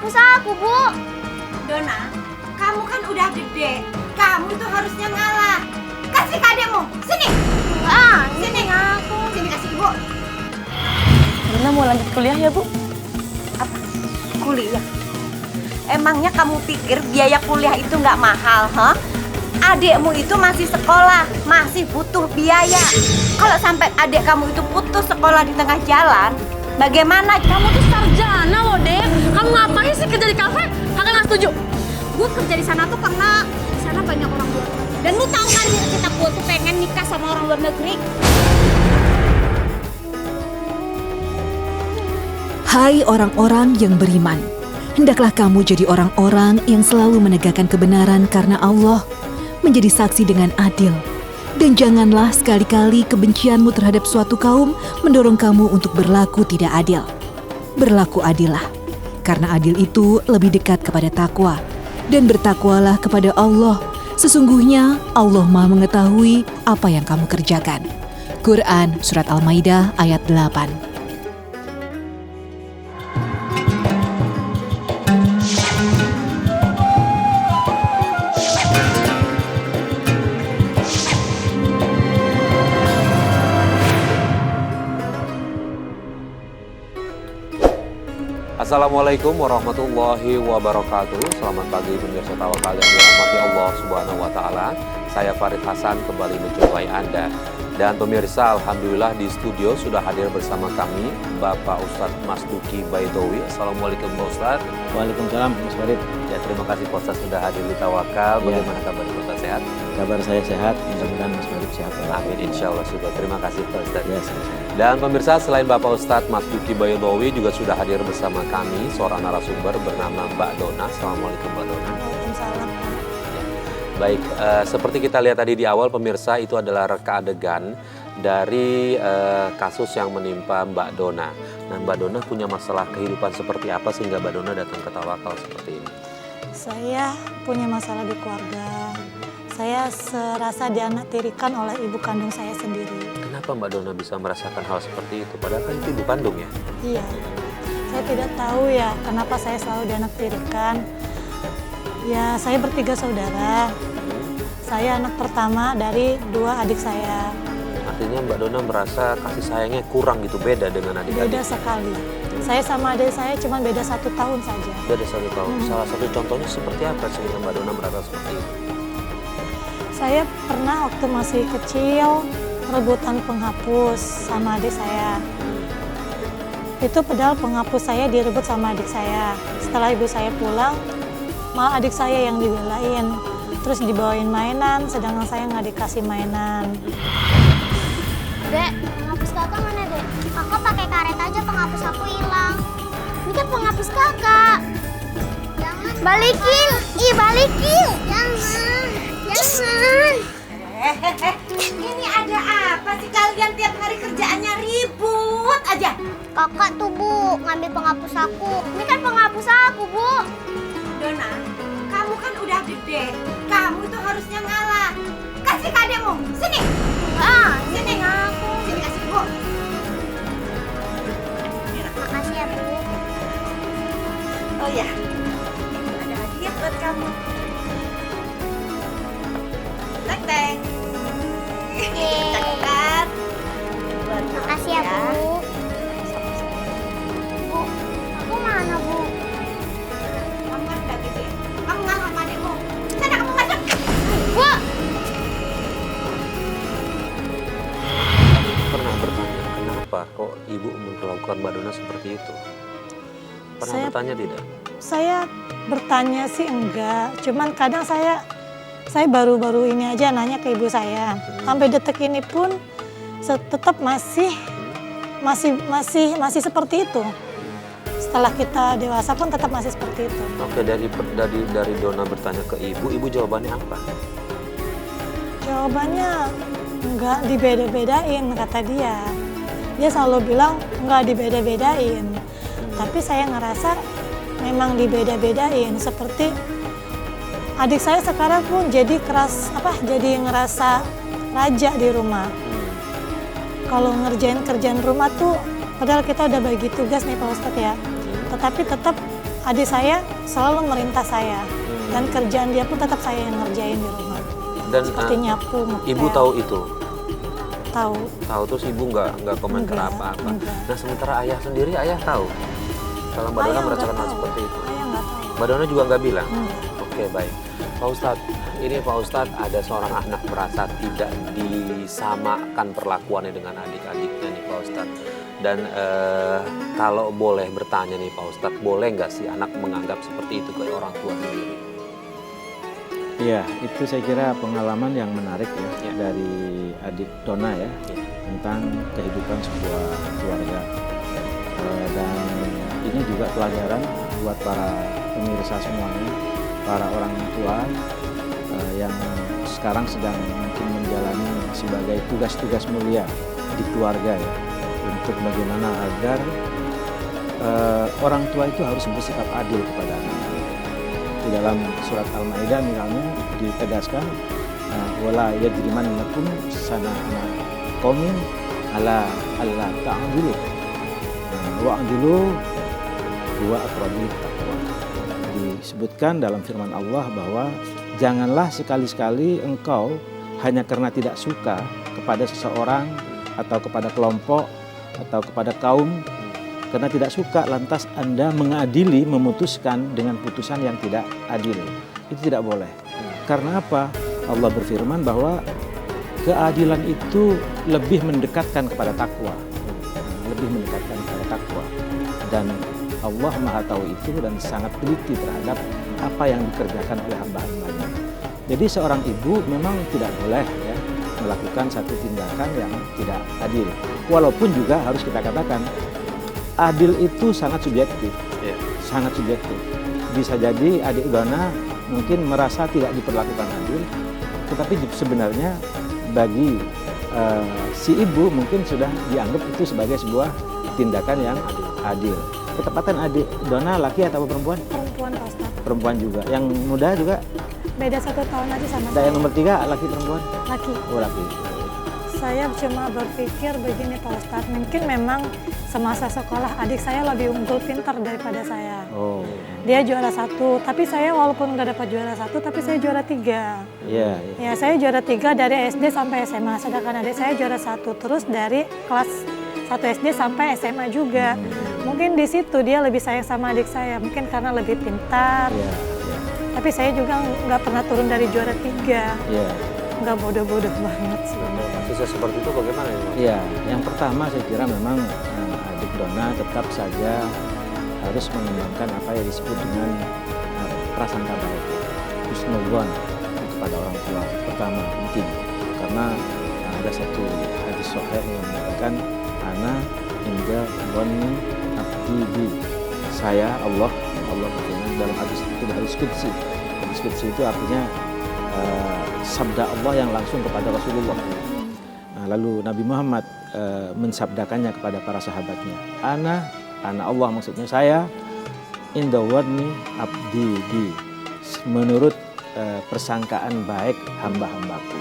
penghapus aku, Bu. Dona, kamu kan udah gede. Kamu itu harusnya ngalah. Kasih ke adekmu. Sini. Sini aku. Sini kasih Ibu. Dona mau lanjut kuliah ya, Bu? Apa? Kuliah? Emangnya kamu pikir biaya kuliah itu nggak mahal, ha? Adekmu itu masih sekolah, masih butuh biaya. Kalau sampai adek kamu itu putus sekolah di tengah jalan, bagaimana? Kamu tuh sarjana loh, Dek. Kamu ngapain sih kerja di kafe? Kakak nggak setuju. Gue kerja di sana tuh karena di sana banyak orang luar. Dan lu tahu kan cita gue tuh pengen nikah sama orang luar negeri. Hai orang-orang yang beriman, hendaklah kamu jadi orang-orang yang selalu menegakkan kebenaran karena Allah, menjadi saksi dengan adil. Dan janganlah sekali-kali kebencianmu terhadap suatu kaum mendorong kamu untuk berlaku tidak adil. Berlaku adillah, karena adil itu lebih dekat kepada takwa. Dan bertakwalah kepada Allah, sesungguhnya Allah Maha mengetahui apa yang kamu kerjakan. Quran Surat Al-Maidah ayat 8. Assalamualaikum warahmatullahi wabarakatuh. Selamat pagi pemirsa Tawakal yang dirahmati Allah Subhanahu wa taala. Saya Farid Hasan kembali menjumpai Anda. Dan pemirsa, alhamdulillah di studio sudah hadir bersama kami Bapak Ustadz Masduki Baidowi. Assalamualaikum Pak Ustadz. Waalaikumsalam Mas Farid. Ya, terima kasih Pak Ustadz sudah hadir di Tawakal. Bagaimana kabar Pak Ustadz, sehat? Kabar saya sehat, mudah-mudahan Mas Farid sehat. Amin, insya Allah juga. Terima kasih Pak Ustadz. Ya, sehat. Dan pemirsa, selain Bapak Ustadz Masduki Baidowi juga sudah hadir bersama kami seorang narasumber bernama Mbak Dona. Assalamualaikum Mbak Dona. Waalaikumsalam. Baik, seperti kita lihat tadi di awal pemirsa, itu adalah reka adegan dari kasus yang menimpa Mbak Dona. Nah, Mbak Dona punya masalah kehidupan seperti apa sehingga Mbak Dona datang ke Tawakal seperti ini? Saya punya masalah di keluarga. Saya serasa dianaktirikan oleh ibu kandung saya sendiri. Kenapa Mbak Dona bisa merasakan hal seperti itu? Padahal kan itu ibu kandung ya? Iya, saya tidak tahu ya kenapa saya selalu dianaktirikan. Ya, saya bertiga saudara. Saya anak pertama dari 2 adik saya. Artinya Mbak Dona merasa kasih sayangnya kurang gitu, beda dengan adik-adik? Beda sekali. Saya sama adik saya cuma beda 1 tahun saja. Beda 1 tahun. Salah satu contohnya seperti apa sehingga Mbak Dona merasa seperti itu? Saya pernah waktu masih kecil rebutan penghapus sama adik saya. Itu padahal penghapus saya direbut sama adik saya. Setelah ibu saya pulang, malah adik saya yang dibelain. Terus dibawain mainan, sedangkan saya nggak dikasih mainan. Dek, penghapus kakak mana, Dek? Kakak pakai karet aja, penghapus aku hilang. Ini kan penghapus kakak. Jangan. Balikin. Ih, balikin. Jangan. Jangan. Ini ada apa sih kalian tiap hari kerjaannya ribut aja? Kakak tuh, Bu, ngambil penghapus aku. Ini kan penghapus aku, Bu. Dona, kamu kan udah gede. Kamu itu harusnya ngalah. Kasih ke adekmu. Sini. Sini aku. Sini kasih Ibu. Makasih ya, Bu. Oh ya, ada hadiah buat kamu. Teng. Yeay. Cakep kan? Makasih ya, Bu. Bu, aku mana, Bu? Kamu kan udah gede. Kamu ngalah sama adekmu. Sana kamu masuk. Bu. Pernah bertanya kenapa kok ibu memperlakukan Mbak Dona seperti itu? Pernah bertanya tidak? Saya bertanya sih enggak, cuman kadang saya baru-baru ini aja nanya ke ibu saya. Sampai detik ini pun tetap masih seperti itu. Setelah kita dewasa pun tetap masih seperti itu. Oke, dari Dona bertanya ke ibu jawabannya apa? Jawabannya enggak dibeda-bedain, kata dia. Dia selalu bilang enggak dibeda-bedain. Tapi saya ngerasa memang dibeda-bedain. Seperti adik saya sekarang pun jadi jadi ngerasa raja di rumah. Kalau ngerjain kerjaan rumah tuh, padahal kita udah bagi tugas nih Pak Ustadz ya. Tetapi tetap adik saya selalu merintah saya. Dan kerjaan dia pun tetap saya yang ngerjain di rumah. Dan Seperti nyapu, ngepel. ibu tahu itu? Tahu. Tahu, terus ibu nggak komentar Enggak, apa-apa. enggak. Nah sementara ayah sendiri, ayah tahu kalau Mbak Dona Ayah merasakan nggak hal tahu. seperti itu. Ayah nggak tahu. Mbak Dona juga nggak bilang? Enggak. Oke, baik. Pak Ustadz, ini Pak Ustadz ada seorang anak merasa tidak disamakan perlakuannya dengan adik-adiknya nih Pak Ustadz. Dan kalau boleh bertanya nih Pak Ustadz, boleh nggak sih anak menganggap seperti itu ke orang tua sendiri? Iya, itu saya kira pengalaman yang menarik ya, Ya. dari adik Dona ya, Ya. tentang kehidupan sebuah keluarga. Dan ini juga pelajaran buat para pemirsa semuanya, para orang tua yang sekarang sedang mungkin menjalani sebagai tugas-tugas mulia di keluarga ya, untuk bagaimana agar orang tua itu harus bersikap adil kepada anak. Di dalam surat Al-Maidah misalnya ditegaskan, wala yajrimannakum sana'ana qaumin ala alla ta'dilu wa'dilu huwa aqrabu littaqwa. Disebutkan dalam firman Allah bahwa janganlah sekali-sekali engkau hanya karena tidak suka kepada seseorang atau kepada kelompok atau kepada kaum, karena tidak suka lantas Anda mengadili, memutuskan dengan putusan yang tidak adil. Itu tidak boleh. Karena apa? Allah berfirman bahwa keadilan itu lebih mendekatkan kepada takwa. Lebih mendekatkan kepada takwa. Dan Allah Maha tahu itu dan sangat teliti terhadap apa yang dikerjakan oleh hamba-hambanya. Jadi seorang ibu memang tidak boleh ya melakukan satu tindakan yang tidak adil. Walaupun juga harus kita katakan, adil itu sangat subjektif, sangat subjektif. Bisa jadi adik Dona mungkin merasa tidak diperlakukan adil, tetapi sebenarnya bagi si ibu mungkin sudah dianggap itu sebagai sebuah tindakan yang adil. Ketepatan adik Dona laki atau perempuan? Perempuan, Pak Ustadz. Perempuan juga. Yang muda juga? Beda 1 tahun aja sama Dan saya. yang nomor 3 laki perempuan? Laki. Oh laki. Saya cuma berpikir begini Pak Ustadz, mungkin memang semasa sekolah adik saya lebih unggul pintar daripada saya. Oh. Dia juara 1, tapi saya walaupun nggak dapat juara 1, tapi saya juara 3. Iya. Ya, saya juara 3 dari SD sampai SMA, sedangkan adik saya juara 1, terus dari kelas 1 SD sampai SMA juga. Mungkin di situ dia lebih sayang sama adik saya, mungkin karena lebih pintar. Iya. Tapi saya juga nggak pernah turun dari juara 3. Iya. Nggak bodoh-bodoh banget sih. Kisah seperti itu bagaimana ini Mas? Iya, yang pertama saya kira memang adik Dona tetap saja harus mengembangkan apa yang disebut dengan prasangka baik, husnudzon kepada orang tua. Pertama penting, karena ada satu hadis sahih yang mengatakan ana inda dzanni abdi bi. Saya Allah berfirman dalam hadis itu, hadis qudsi. Hadis qudsi itu artinya sabda Allah yang langsung kepada Rasulullah. Lalu Nabi Muhammad mensabdakannya kepada para sahabatnya. Ana Allah maksudnya saya, inda wadni abdi bi, menurut persangkaan baik hamba-hambaku.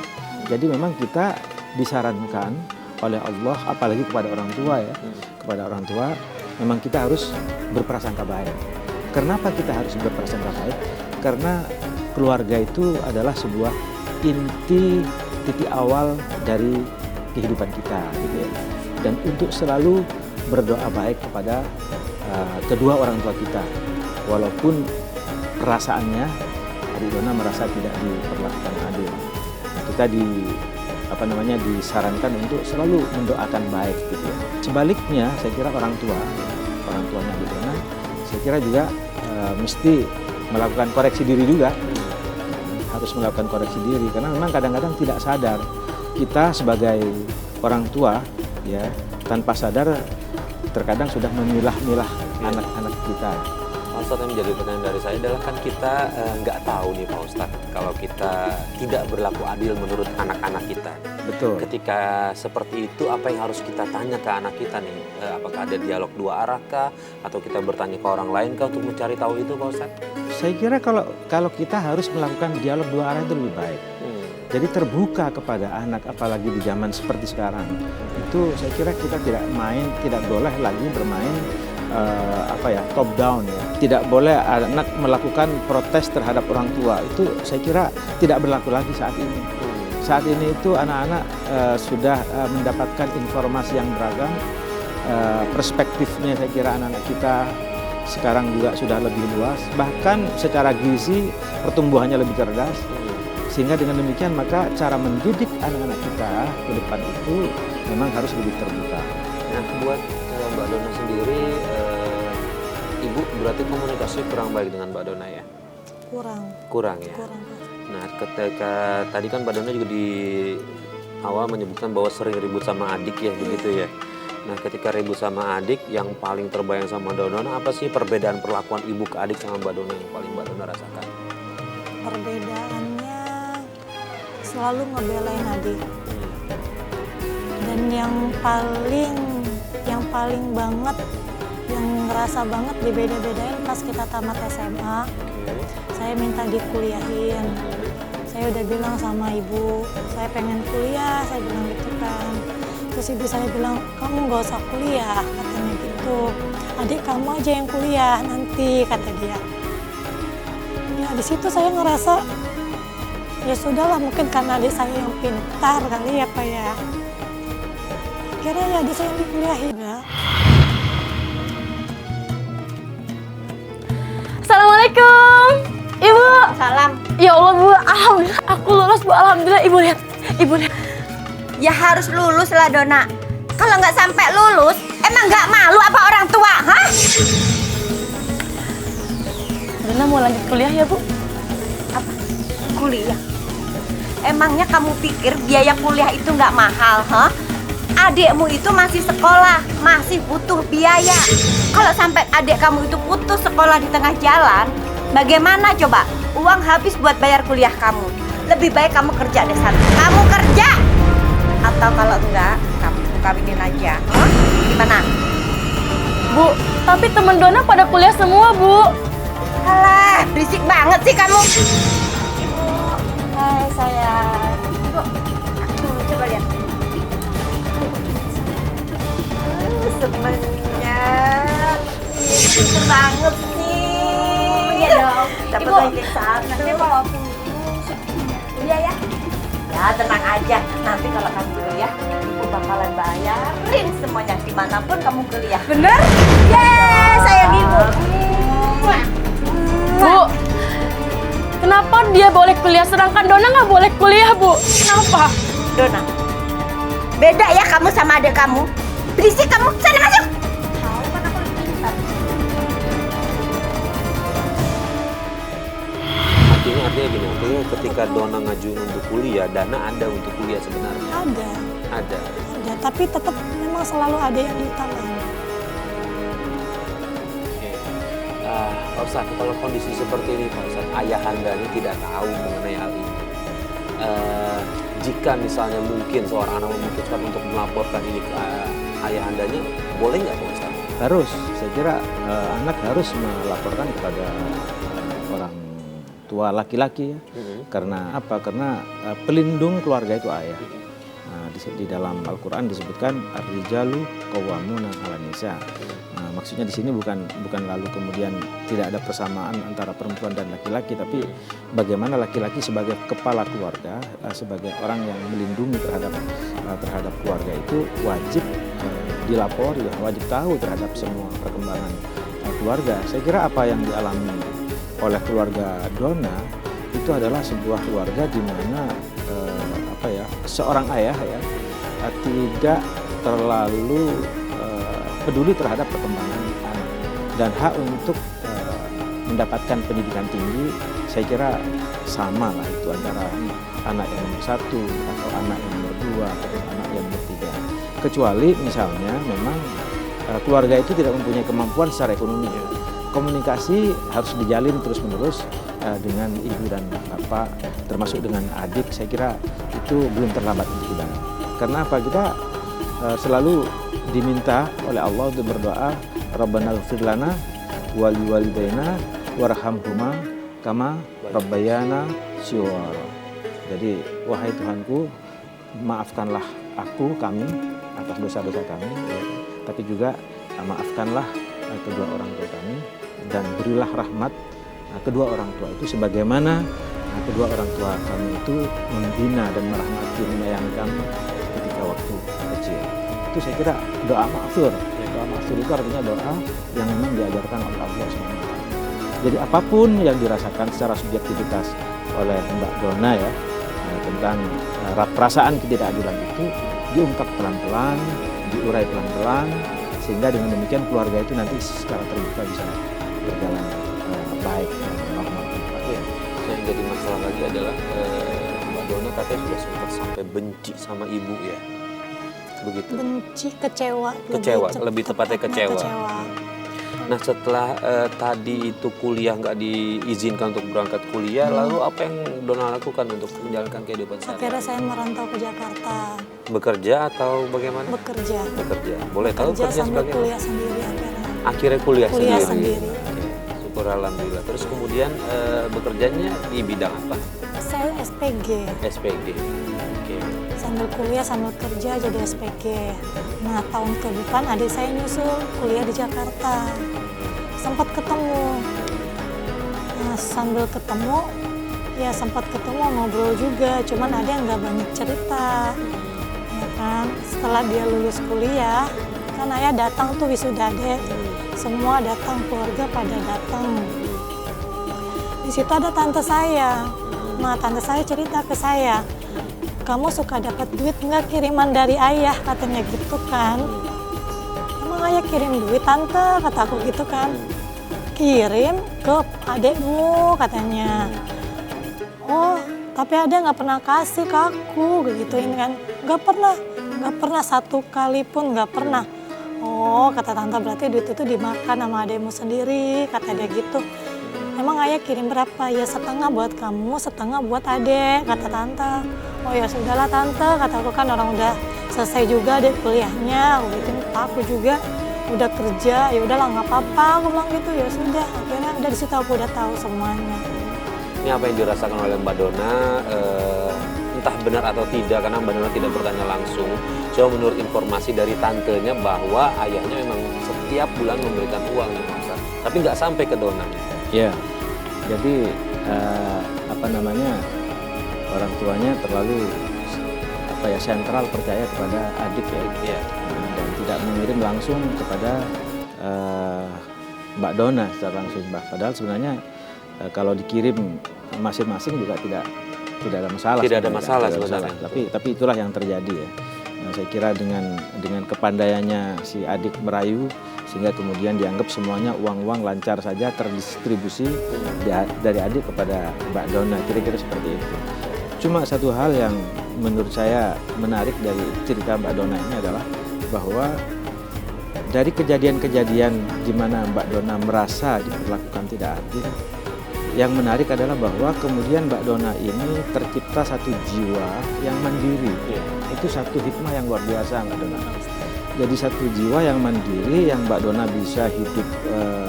Jadi memang kita disarankan oleh Allah, apalagi kepada orang tua ya, kepada orang tua memang kita harus berprasangka baik. Kenapa kita harus berprasangka baik? Karena keluarga itu adalah sebuah titik awal dari kehidupan kita, gitu ya. Dan untuk selalu berdoa baik kepada kedua orang tua kita, walaupun perasaannya adik Dona merasa tidak diperlakukan adil. Kita disarankan untuk selalu mendoakan baik, gitu ya. Sebaliknya, saya kira orang tuanya adik Dona, saya kira juga mesti melakukan koreksi diri juga. Harus melakukan koreksi diri karena memang kadang-kadang tidak sadar kita sebagai orang tua ya tanpa sadar terkadang sudah memilah-milah anak-anak kita. Pak Ustadz, yang menjadi pertanyaan dari saya adalah kan kita nggak tahu nih Pak Ustadz kalau kita tidak berlaku adil menurut anak-anak kita. Betul. Ketika seperti itu apa yang harus kita tanya ke anak kita nih? Apakah ada dialog 2 arah kah? Atau kita bertanya ke orang lain kah untuk mencari tahu itu Pak Ustadz? Saya kira kalau kita harus melakukan dialog 2 arah itu lebih baik. Jadi terbuka kepada anak, apalagi di zaman seperti sekarang. Itu saya kira kita tidak boleh lagi bermain top down ya. Tidak boleh anak melakukan protes terhadap orang tua. Itu saya kira tidak berlaku lagi saat ini. Saat ini itu anak-anak sudah mendapatkan informasi yang beragam. Perspektifnya saya kira anak-anak kita sekarang juga sudah lebih luas. Bahkan secara gizi pertumbuhannya lebih cerdas. Sehingga dengan demikian maka cara mendidik anak-anak kita ke depan itu memang harus lebih terbuka. Nah, buat Mbak Dona sendiri, Ibu berarti komunikasi kurang baik dengan Mbak Dona ya? Kurang ya? Kurang. Nah, ketika tadi kan Mbak Dona juga di awal menyebutkan bahwa sering ribut sama adik ya, begitu ya? Nah, ketika ribut sama adik, yang paling terbayang sama Mbak Dona, apa sih perbedaan perlakuan ibu ke adik sama Mbak Dona yang paling Mbak Dona rasakan? Perbedaannya selalu ngebelain adik. Dan yang paling banget, yang ngerasa banget dibeda-bedain pas kita tamat SMA, saya minta dikuliahin. Saya udah bilang sama ibu, saya pengen kuliah, saya bilang gitu kan. Terus ibu saya bilang, kamu gak usah kuliah, katanya gitu. Adik kamu aja yang kuliah nanti, kata dia. Ya di situ saya ngerasa, ya sudahlah mungkin karena adik saya yang pintar kali ya Pak ya. Akhirnya ya adik saya yang dikuliahin ya. Assalamualaikum, Ibu. Salam. Ya Allah Bu, alhamdulillah aku lulus Bu, alhamdulillah. Ibu lihat. Ya harus lulus lah Dona. Kalau nggak sampai lulus, emang nggak malu apa orang tua, hah? Dona mau lanjut kuliah ya Bu? Apa? Kuliah? Emangnya kamu pikir biaya kuliah itu nggak mahal, hah? Adikmu itu masih sekolah, masih butuh biaya. Kalau sampai adik kamu itu putus sekolah di tengah jalan, bagaimana coba? Uang habis buat bayar kuliah kamu. Lebih baik kamu kerja deh sana. Kamu kerja! Atau kalau enggak, kamu kawinin aja. Hah? Gimana? Bu, tapi teman Dona pada kuliah semua Bu. Alah, berisik banget sih kamu. Hai sayang. Ibu, aku coba lihat. Sebenarnya pinter banget nih. Iya dong. Dapat lagi sana. Nanti kalau aku kuliah ya. Ya tenang aja. Nanti kalau kamu kuliah, ibu bakalan bayarin semuanya dimanapun kamu kuliah. Bener? Yeay, sayang ibu. Bu, kenapa dia boleh kuliah sedangkan Dona nggak boleh kuliah Bu? Kenapa? Dona, beda ya kamu sama adik kamu. Berisik kamu, sana masuk. Artinya gini, artinya ketika Dona ngajuin untuk kuliah, dana ada untuk kuliah sebenarnya? Ada, Ada. tapi tetap memang selalu ada yang diutamakan. Oke. Pak Ustadz, kalau kondisi seperti ini Pak Ustadz, ayahanda ini tidak tahu mengenai hal ini. Jika misalnya mungkin seorang anak memutuskan untuk melaporkan ini ke ayahandanya, boleh nggak Pak Ustadz? Harus, saya kira anak harus melaporkan kepada orang tua laki-laki ya. Karena apa? Karena pelindung keluarga itu ayah. Nah, di dalam Al-Quran disebutkan ar-rijalu qawwamuna 'alan nisa. Nah, maksudnya di sini bukan lalu kemudian tidak ada persamaan antara perempuan dan laki-laki, tapi bagaimana laki-laki sebagai kepala keluarga, sebagai orang yang melindungi terhadap keluarga itu wajib dilapori, wajib tahu terhadap semua perkembangan keluarga. Saya kira apa yang dialami oleh keluarga Dona itu adalah sebuah keluarga di mana seorang ayah ya tidak terlalu peduli terhadap perkembangan anak, dan hak untuk mendapatkan pendidikan tinggi saya kira sama lah itu antara anak yang nomor 1 atau anak yang nomor 2 atau anak yang nomor 3, kecuali misalnya memang keluarga itu tidak mempunyai kemampuan secara ekonomi. Komunikasi harus dijalin terus-menerus dengan ibu dan bapak, termasuk dengan adik. Saya kira itu belum terlambat untuk kita. Karena apa? Kita selalu diminta oleh Allah untuk berdoa, Rabbana ighfir lana wa liwalidayna warhamhuma kama rabbayana shighara. Jadi, wahai Tuhanku, maafkanlah kami atas dosa-dosa kami, ya. Tapi juga maafkanlah kedua orang tua kami, dan berilah rahmat kedua orang tua itu sebagaimana kedua orang tua kami itu membina dan merahmati menyayangi kami ketika waktu kecil. Itu saya kira doa ma'thur. Doa ma'thur itu artinya doa yang memang diajarkan oleh Allah SWT. Jadi apapun yang dirasakan secara subjektivitas oleh Mbak Dona ya, tentang perasaan ketidakadilan itu diungkap pelan-pelan, diurai pelan-pelan, sehingga dengan demikian keluarga itu nanti secara terbuka bisa berjalan baik dan normal. Yang jadi masalah lagi adalah Mbak Dona katanya sudah sempat sampai benci sama ibu ya, begitu? Benci, kecewa. Lebih tepatnya kecewa. Nah setelah tadi itu kuliah nggak diizinkan untuk berangkat kuliah, lalu apa yang Dona lakukan untuk menjalankan kehidupan sehari-hari? Akhirnya saya merantau ke Jakarta. Bekerja atau bagaimana? Bekerja. Boleh tahu kerja sambil sebagai kuliah sendiri akhirnya kuliah sendiri. sendiri. Syukur alhamdulillah. Terus kemudian bekerjanya di bidang apa? Saya SPG. SPG. Oke. Sambil kuliah sambil kerja jadi SPG. Nah tahun ke depan adik saya nyusul kuliah di Jakarta. Sempat ketemu. Nah sambil ketemu ya sempat ketemu ngobrol juga. Cuman ada yang nggak banyak cerita. Ya kan setelah dia lulus kuliah kan ayah datang tuh wisuda adek. Semua datang, keluarga pada datang. Di situ ada tante saya. Nah tante saya cerita ke saya, kamu suka dapat duit nggak kiriman dari ayah, katanya gitu kan. Emang ayah kirim duit tante, kata aku gitu kan. Kirim ke adekmu katanya. Oh tapi ada nggak pernah kasih ke aku, gituin kan. Nggak pernah satu kali pun nggak pernah. Oh kata tante berarti duit itu dimakan sama adekmu sendiri, kata dia gitu. Emang ayah kirim berapa? Ya setengah buat kamu, setengah buat adek, kata tante. Oh ya sudahlah tante, kata aku kan orang udah selesai juga deh kuliahnya, aku bikin aku juga udah kerja, ya udahlah nggak apa-apa, aku bilang gitu. Ya sudah, akhirnya udah di situ aku udah tahu semuanya. Ini apa yang dirasakan oleh Mbak Dona, entah benar atau tidak, karena Mbak Dona tidak bertanya langsung. Cuma menurut informasi dari tantenya bahwa ayahnya memang setiap bulan memberikan uang nih Pak Ustadz, tapi nggak sampai ke Dona. Ya, jadi orang tuanya terlalu sentral percaya kepada adik ya, dan tidak mengirim langsung kepada Mbak Dona secara langsung. Padahal sebenarnya kalau dikirim masing-masing juga tidak ada masalah. Tidak ada masalah sebenarnya. Tapi itulah yang terjadi ya. Nah, saya kira dengan kepandaiannya si adik merayu, sehingga kemudian dianggap semuanya uang-uang lancar saja terdistribusi dari adik kepada Mbak Dona, kira-kira seperti itu. Cuma satu hal yang menurut saya menarik dari cerita Mbak Dona ini adalah bahwa dari kejadian-kejadian di mana Mbak Dona merasa diperlakukan tidak adil, yang menarik adalah bahwa kemudian Mbak Dona ini tercipta satu jiwa yang mandiri. Itu satu hikmah yang luar biasa Mbak Dona. Jadi satu jiwa yang mandiri, yang Mbak Dona bisa hidup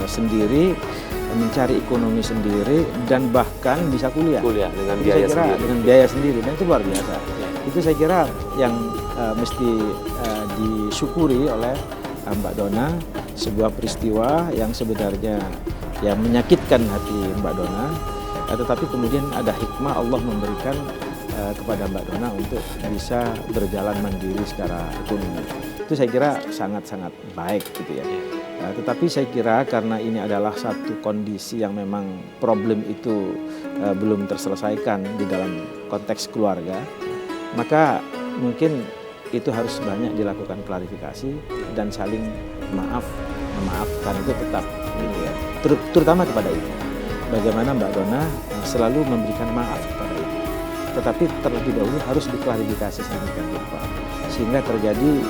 sendiri, mencari ekonomi sendiri, dan bahkan bisa kuliah. Dengan biaya sendiri. Dengan biaya sendiri, dan itu luar biasa. Itu saya kira yang mesti disyukuri oleh Mbak Dona, sebuah peristiwa yang sebenarnya yang menyakitkan hati Mbak Dona, tetapi kemudian ada hikmah Allah memberikan kepada Mbak Dona untuk bisa berjalan mandiri secara ekonomi. Itu saya kira sangat-sangat baik gitu ya. Tetapi saya kira karena ini adalah satu kondisi yang memang problem itu belum terselesaikan di dalam konteks keluarga, maka mungkin itu harus banyak dilakukan klarifikasi dan saling memaafkan itu tetap gitu ya. Terutama kepada ibu. Bagaimana Mbak Dona selalu memberikan maaf kepada ibu. Tetapi terlebih dahulu harus diklarifikasi sedemikian rupa sehingga terjadi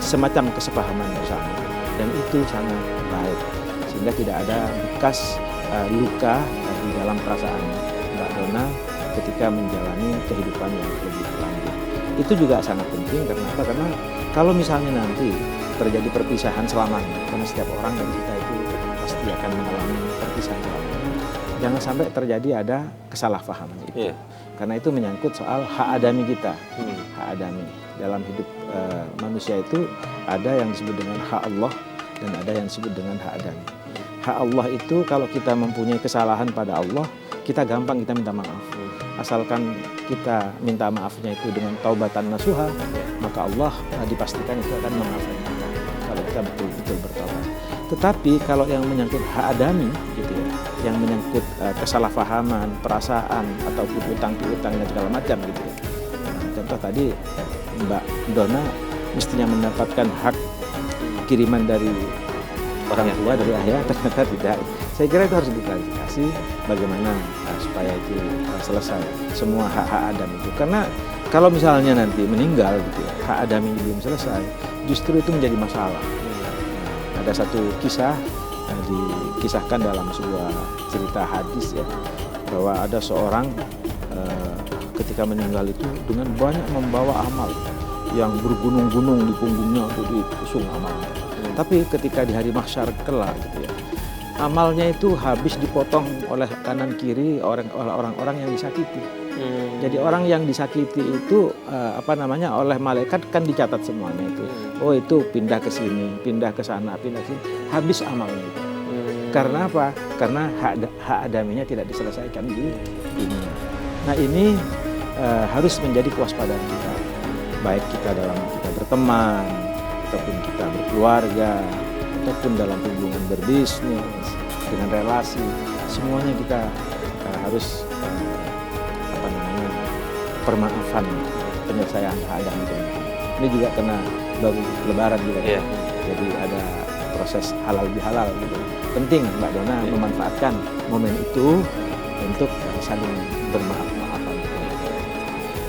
semacam kesepahaman bersama, dan itu sangat baik sehingga tidak ada bekas luka di dalam perasaan Mbak Dona ketika menjalani kehidupan yang lebih lanjut. Itu juga sangat penting. Kenapa? Karena kalau misalnya nanti terjadi perpisahan selamanya, karena setiap orang dari kita itu pasti akan mengalami perpisahan selamanya, jangan sampai terjadi ada kesalahpahaman itu. Karena itu menyangkut soal hak adami kita. Hak adami dalam hidup manusia itu ada yang disebut dengan hak Allah dan ada yang disebut dengan hak adami. Hak Allah itu kalau kita mempunyai kesalahan pada Allah, kita gampang kita minta maaf. Asalkan kita minta maafnya itu dengan taubatan nasuha, maka Allah dipastikan itu akan memaafkan kita kalau kita betul-betul bertobat. Tetapi kalau yang menyangkut hak adami gitu ya, yang menyangkut kesalahpahaman, perasaan ataupun utang-piutang dan segala macam gitu ya. Contoh tadi Mbak Dona mestinya mendapatkan hak kiriman dari orang tua, dari ayah, ternyata tidak. Saya kira itu harus diklarifikasi bagaimana supaya itu selesai semua hak-hak Adam itu. Karena kalau misalnya nanti meninggal gitu ya, hak Adam ini belum selesai, justru itu menjadi masalah. Ada satu kisah dikisahkan dalam sebuah cerita hadis ya, bahwa ada seorang ketika meninggal itu dengan banyak membawa amal yang bergunung-gunung di punggungnya untuk diusung amalnya. Tapi ketika di hari mahsyar kelak gitu ya, amalnya itu habis dipotong oleh kanan kiri oleh orang-orang yang disakiti. Jadi orang yang disakiti itu oleh malaikat kan dicatat semuanya itu. Oh itu pindah ke sini, pindah ke sana, pindah ke sini, habis amalnya itu. Karena apa? Karena hak adaminya tidak diselesaikan di dunia. Nah ini harus menjadi kewaspadaan kita, baik kita dalam kita berteman, ataupun kita berkeluarga, ataupun dalam hubungan berbisnis, dengan relasi, semuanya kita harus permaafan, penyelesaian hak adami itu. Ini juga kena baru lebaran juga ya. Jadi ada proses halal bihalal gitu. Penting Mbak Dona memanfaatkan momen itu untuk saling bermaaf-maafan.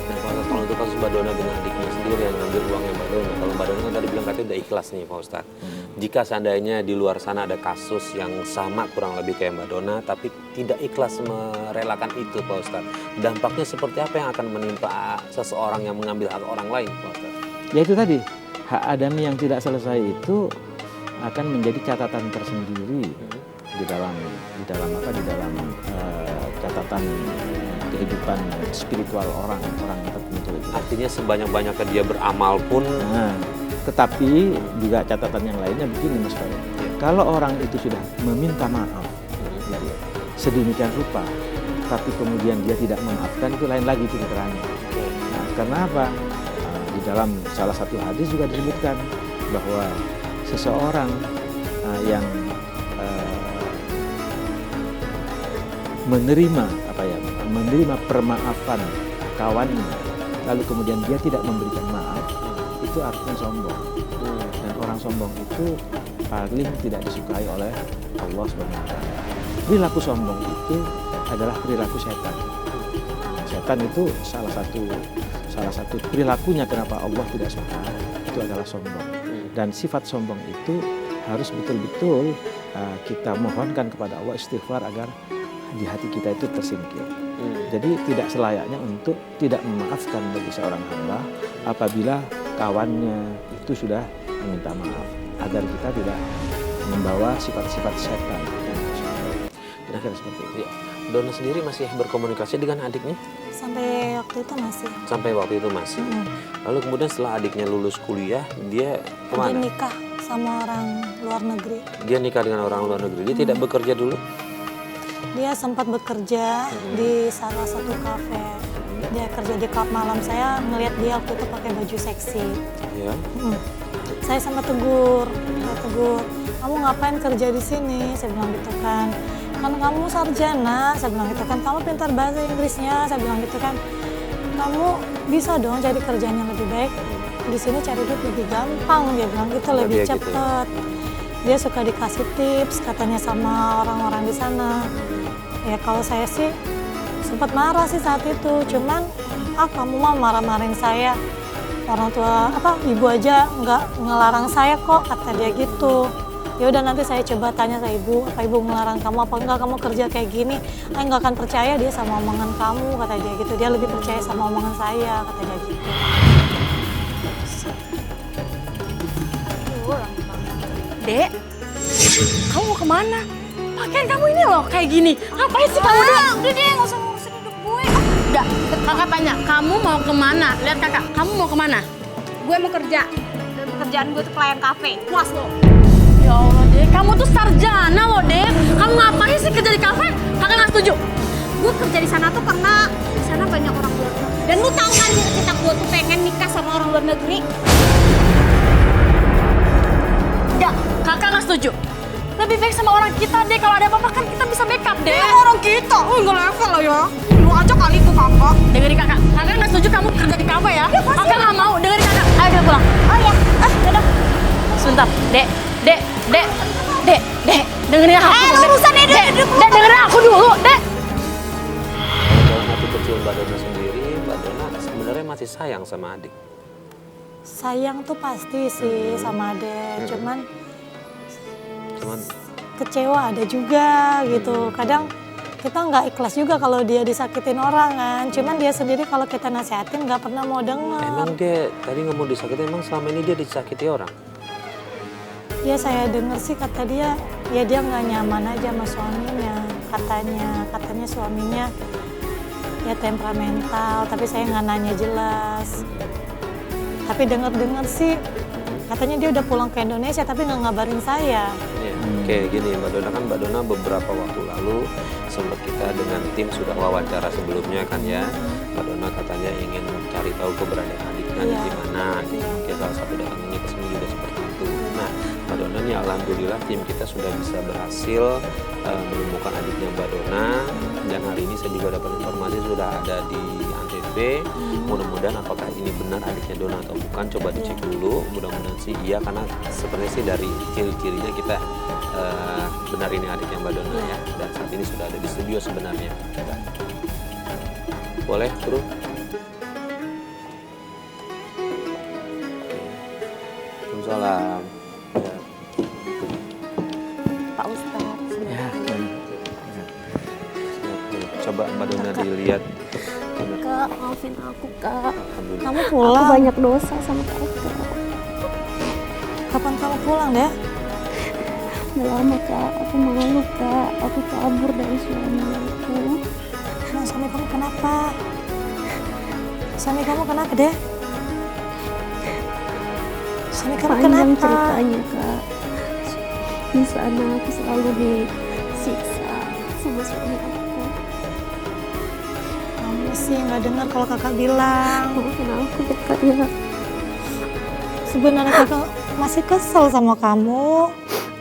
Nah, kalau itu kasus Mbak Dona dengan adiknya sendiri yang ngambil uangnya Mbak Dona. Kalau Mbak Dona kan tadi bilang katanya udah ikhlas nih Pak Ustadz. Jika seandainya di luar sana ada kasus yang sama kurang lebih kayak Mbak Dona, tapi tidak ikhlas merelakan itu Pak Ustadz, dampaknya seperti apa yang akan menimpa seseorang yang mengambil hak orang lain Pak Ustadz? Ya itu tadi, hak adami yang tidak selesai itu akan menjadi catatan tersendiri di dalam catatan kehidupan spiritual orang tertentu itu. Artinya sebanyak-banyaknya dia beramal pun. Nah, tetapi juga catatan yang lainnya begini Mas Farid. Kalau orang itu sudah meminta maaf gitu ya, sedemikian rupa, tapi kemudian dia tidak memaafkan, itu lain lagi ceritanya. Nah, karena apa? Di dalam salah satu hadis juga disebutkan bahwa seseorang yang menerima permaafan kawannya, lalu kemudian dia tidak memberikan maaf, itu artinya sombong. Dan orang sombong itu paling tidak disukai oleh Allah SWT. Perilaku sombong itu adalah perilaku setan. Setan itu salah satu perilakunya kenapa Allah tidak suka, itu adalah sombong. Dan sifat sombong itu harus betul-betul kita mohonkan kepada Allah istighfar agar di hati kita itu tersingkir. Jadi tidak selayaknya untuk tidak memaafkan bagi seorang hamba apabila kawannya itu sudah meminta maaf, agar kita tidak membawa sifat-sifat setan. Kira-kira seperti itu. Dona sendiri masih berkomunikasi dengan adiknya? Sampai waktu itu masih. Sampai waktu itu masih. Lalu kemudian setelah adiknya lulus kuliah, dia kemana? Dia nikah sama orang luar negeri. Dia nikah dengan orang luar negeri. Dia tidak bekerja dulu? Dia sempat bekerja di salah satu kafe. Dia kerja di klub malam. Saya ngelihat dia waktu itu pakai baju seksi. Ya. Saya sempat tegur, kamu ngapain kerja di sini? Saya bilang gitu kan. Kan kamu sarjana, saya bilang gitu kan. Kamu pintar bahasa Inggrisnya, saya bilang gitu kan. Kamu bisa dong cari kerjaan yang lebih baik. Di sini cari duit lebih gampang, dia bilang gitu, lebih cepet. Dia suka dikasih tips katanya sama orang-orang di sana. Ya kalau saya sih sempat marah sih saat itu, cuman kamu mah marah-marahin saya. Orang tua ibu aja nggak ngelarang saya kok, kata dia gitu. Ya udah nanti saya coba tanya ke ibu, apa ibu ngelarang kamu apa enggak, kamu kerja kayak gini. Nggak akan percaya dia sama omongan kamu, kata dia gitu. Dia lebih percaya sama omongan saya, kata dia gitu. Dek, kamu mau kemana? Pakaian kamu ini loh kayak gini. Ngapain sih kamu, Dek? Udah deh, nggak usah ngurusin hidup gue. Enggak, kakak tanya, kamu mau kemana? Lihat kakak, kamu mau kemana? Gue mau kerja. Kerjaan gue tuh pelayan kafe. Puas lo. Ya Allah, Dek. Kamu tuh sarjana loh, Dek. Kamu ngapain sih kerja di kafe? Kakak nggak setuju. Gue kerja di sana tuh karena di sana banyak orang luar negeri. Dan lu tahu kan cita gue tuh pengen nikah sama orang luar negeri. Enggak, kakak nggak setuju. Lebih baik sama orang kita, Dek. Kalau ada apa-apa kan kita bisa backup, Dek. Orang kita, enggak level lo ya. Lu aja kali itu kakak. Dengerin kakak. Kakak nggak setuju kamu kerja di kafe ya? Kakak nggak mau. Dengerin kakak. Ayo kita pulang. Oh ya, yaudah. Sebentar, Dek. Dengerin aku. Urusan Dek, Dengerin aku dulu, Dek. Dalam hati kecil Mbak Dona sendiri, Mbak Dona sebenarnya masih sayang sama adik. Sayang tuh pasti sih sama Ade, cuman kecewa ada juga gitu. Kadang kita nggak ikhlas juga kalau dia disakitin orang kan. Cuman dia sendiri kalau kita nasihatin nggak pernah mau denger. Emang dia tadi nggak mau disakitin, emang selama ini dia disakiti orang? Ya saya denger sih kata dia, ya dia nggak nyaman aja sama suaminya. Katanya suaminya ya temperamental, tapi saya nggak nanya jelas. Tapi dengar sih, katanya dia udah pulang ke Indonesia tapi nggak ngabarin saya. Ya, kayak gini Mbak Dona, kan Mbak Dona beberapa waktu lalu sempat kita dengan tim sudah wawancara sebelumnya kan ya. Mbak Dona katanya ingin cari tahu keberadaan adiknya Iya. di mana. Oke, salah satu datangnya ke sini juga seperti itu. Nah, Mbak Dona nih alhamdulillah tim kita sudah bisa berhasil menemukan adiknya Mbak Dona. Dan hari ini saya juga dapat informasi sudah ada di Antv. Mudah-mudahan apakah ini benar adiknya Dona atau bukan, coba dicek dulu. Mudah-mudahan sih iya, karena sepertinya sih dari ciri-cirinya kita benar ini adiknya Mbak Dona ya. Dan saat ini sudah ada di studio sebenarnya. Boleh, Bro? Waalaikumsalam. Pak Ustadz. Ya, Coba Mbak Dona dilihat. Kak, maafin aku kak. Alhamdulillah. Kamu Aku pulang? banyak dosa sama kakak. Kapan kamu pulang deh? Udah lama kak, aku malu kak. Aku kabur dari suami aku. Emang suami kamu kenapa? Suami kamu kenapa deh? Suami kamu Panjang kenapa? ceritanya kak. Di sana aku selalu disiksa sama suami aku. Kamu sih nggak dengar kalau kakak bilang. Maafin aku ya kak ya. Sebenarnya kakak masih kesel sama kamu.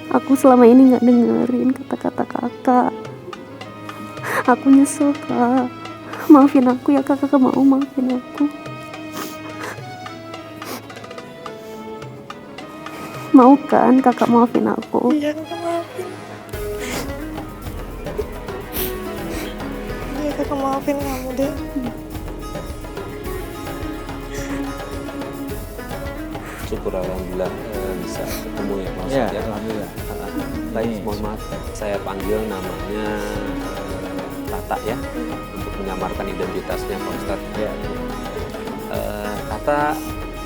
Aku selama ini nggak dengerin kata-kata kakak. Aku nyesel kak. Maafin aku ya kak, kakak mau maafin aku. Mau kan kakak maafin aku? Iya kakak maafin. Iya kakak maafin kamu deh. Syukur alhamdulillah bisa ketemu ya Pak ya, Ustadz ya. alhamdulillah. Baik, mohon maaf saya panggil namanya Tata ya, untuk menyamarkan identitasnya Pak Ustadz. Ya, Tata,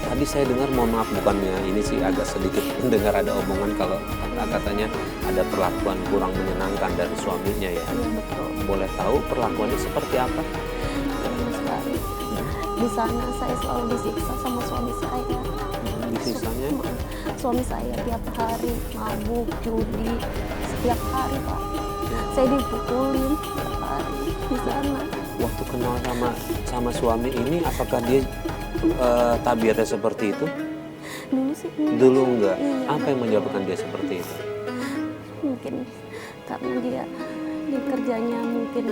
tadi saya dengar, mohon maaf bukannya ini sih agak sedikit mendengar ada omongan kalau katanya ada perlakuan kurang menyenangkan dari suaminya ya. Iya betul. Boleh tahu perlakuannya seperti apa? Betul sekali. Di sana saya selalu disiksa sama suami saya. Sisanya Suami saya tiap hari mabuk, judi, setiap hari pak. Saya dipukulin setiap hari di sana. waktu kenal sama suami ini, apakah dia tabiatnya seperti itu? Dulu sih enggak. Dulu enggak. Iya. Apa yang menyebabkan dia seperti itu? Mungkin karena dia di kerjanya mungkin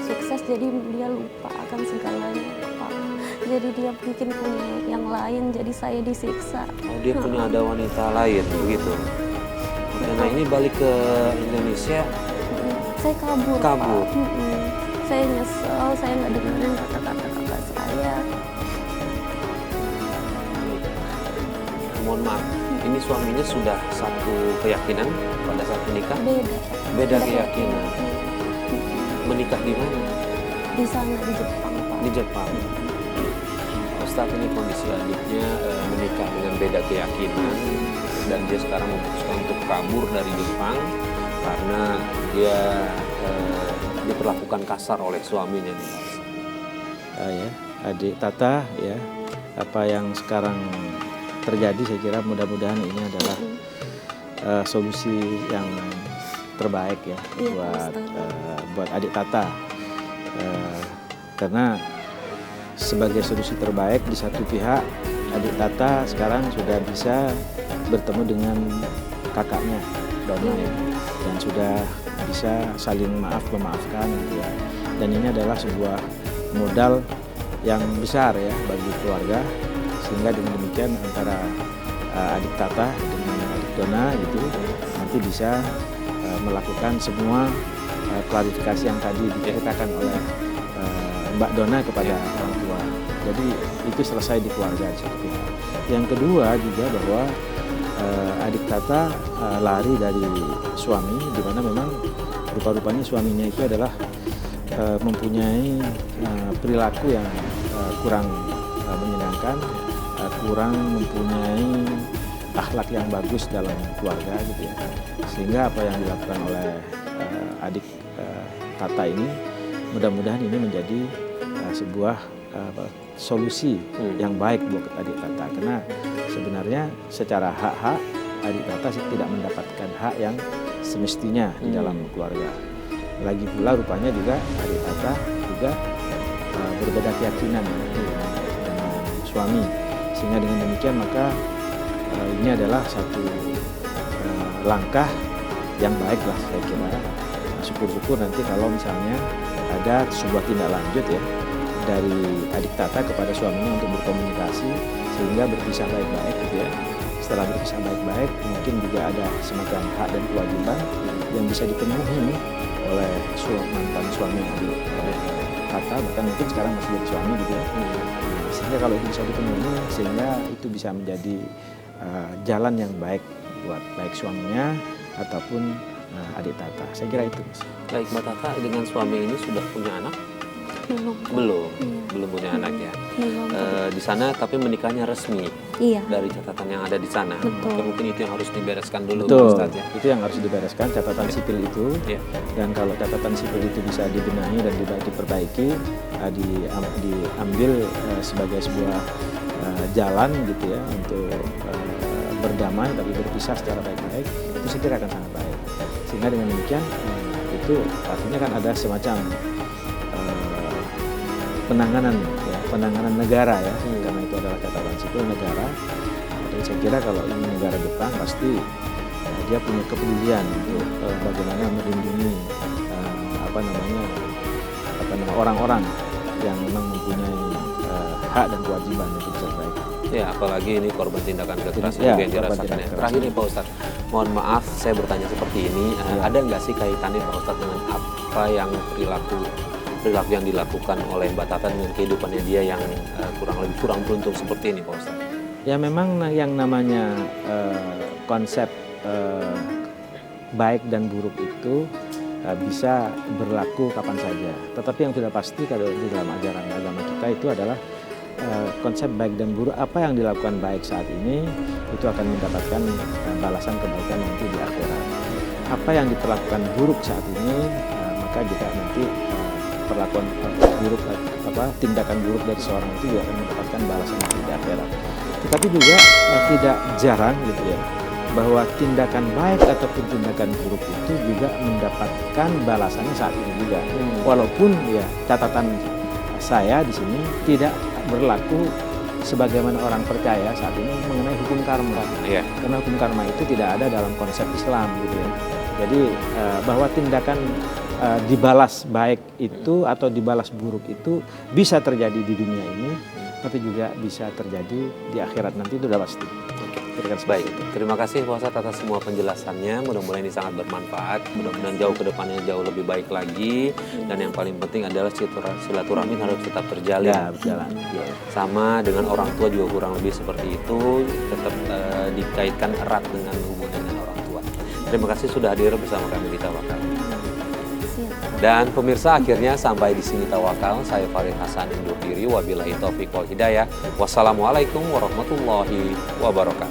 sukses, jadi dia lupa akan segalanya pak. Jadi dia mungkin punya yang lain, jadi saya disiksa. Oh, dia punya ada wanita lain begitu. Oke, nah ini balik ke Indonesia. Saya kabur. Kabur. Pak. Saya nyesel, saya nggak dengerin kata-kata kakak saya. Mohon maaf, ini suaminya sudah satu keyakinan pada saat menikah? Beda. Beda keyakinan. Menikah di mana? Di sana di Jepang pak. Di Jepang. Ustadz, ini kondisi adiknya menikah dengan beda keyakinan dan dia sekarang memutuskan untuk kabur dari Jepang karena dia diperlakukan kasar oleh suaminya nih. Ya, adik Tata ya, apa yang sekarang terjadi, saya kira mudah-mudahan ini adalah solusi yang terbaik ya buat adik Tata. Karena sebagai solusi terbaik, di satu pihak adik Tata sekarang sudah bisa bertemu dengan kakaknya Dona ya, dan sudah bisa saling memaafkan gitu ya. Dan ini adalah sebuah modal yang besar ya bagi keluarga, sehingga dengan demikian antara adik Tata dengan adik Dona gitu nanti bisa melakukan semua klarifikasi yang tadi diceritakan oleh Mbak Dona kepada orang tua. Jadi itu selesai di keluarga satu pihak. Yang kedua juga bahwa adik Tata lari dari suami, di mana memang rupa-rupanya suaminya itu adalah mempunyai perilaku yang kurang menyenangkan, kurang mempunyai akhlak yang bagus dalam keluarga gitu ya. Sehingga apa yang dilakukan oleh adik Tata ini mudah-mudahan ini menjadi sebuah solusi yang baik buat adik Tata, karena sebenarnya secara hak adik Tata tidak mendapatkan hak yang semestinya di dalam keluarga. Lagi pula rupanya juga adik Tata juga berbeda keyakinan dengan suami, sehingga dengan demikian maka ini adalah satu langkah yang baik lah saya kira. Syukur-syukur nanti kalau misalnya ada sebuah tindak lanjut ya dari adik Tata kepada suaminya untuk berkomunikasi sehingga berpisah baik-baik gitu ya. Setelah berpisah baik-baik mungkin juga ada semacam hak dan kewajiban yang bisa dipenuhi oleh mantan suami adik Tata, bahkan mungkin sekarang masih jadi suami gitu ya. Sehingga kalau itu bisa dipenuhi, sehingga itu bisa menjadi jalan yang baik buat baik suaminya ataupun adik Tata. Saya kira itu, Mas. Baik, Mbak Tata dengan suami ini sudah punya anak? Belum punya anak ya. Di sana tapi menikahnya resmi. Iya. Dari catatan yang ada di sana. Mungkin itu yang harus dibereskan dulu, Betul. Ustaz ya. Itu yang harus dibereskan, catatan sipil itu. Ya. Dan kalau catatan sipil itu bisa dibenahi dan diperbaiki, diambil sebagai sebuah jalan gitu ya untuk berdamai tapi berpisah secara baik-baik, itu saya kira akan sangat baik. Sehingga dengan demikian itu artinya kan ada semacam penanganan negara ya, karena itu adalah catatan sipil negara. Dan saya kira kalau ini negara Jepang pasti dia punya kepedulian untuk bagaimana melindungi orang-orang yang memang mempunyai hak dan kewajiban untuk bisa baik. Ya, apalagi ini korban tindakan kekerasan Ya, juga yang dirasakan ya. Terakhir nih Pak Ustadz, mohon maaf saya bertanya seperti ini, ada nggak sih kaitannya Pak Ustadz dengan apa yang perilaku yang dilakukan oleh Mbak Tata dengan kehidupannya dia yang kurang beruntung seperti ini Pak Ustadz? Ya memang yang namanya konsep baik dan buruk itu bisa berlaku kapan saja. Tetapi yang sudah pasti kalau di dalam ajaran agama kita itu adalah konsep baik dan buruk, apa yang dilakukan baik saat ini itu akan mendapatkan balasan kebaikan nanti di akhirat. Apa yang diperlakukan buruk saat ini maka juga nanti perlakuan buruk tindakan buruk dari seorang itu juga akan mendapatkan balasan nanti di akhirat. Tetapi juga tidak jarang gitu ya bahwa tindakan baik ataupun tindakan buruk itu juga mendapatkan balasannya saat ini juga. Walaupun ya catatan saya di sini tidak berlaku sebagaimana orang percaya saat ini mengenai hukum karma. Iya. Karena hukum karma itu tidak ada dalam konsep Islam gitu ya. Jadi bahwa tindakan dibalas baik itu atau dibalas buruk itu bisa terjadi di dunia ini, tapi juga bisa terjadi di akhirat nanti, itu udah pasti. Baik, terima kasih Pak Ustadz atas semua penjelasannya. Mudah-mudahan ini sangat bermanfaat. Mudah-mudahan jauh ke depannya jauh lebih baik lagi. Dan yang paling penting adalah silaturahmi harus tetap terjalin. Ya, berjalan. Ya. Sama dengan orang tua juga kurang lebih seperti itu. Tetap dikaitkan erat dengan hubungan dengan orang tua. Terima kasih sudah hadir bersama kami di Tawakal. Dan pemirsa, akhirnya sampai di sini Tawakal. Saya Farid Hasan undur diri. Wabillahi taufiq wal hidayah. Wassalamualaikum warahmatullahi wabarakatuh.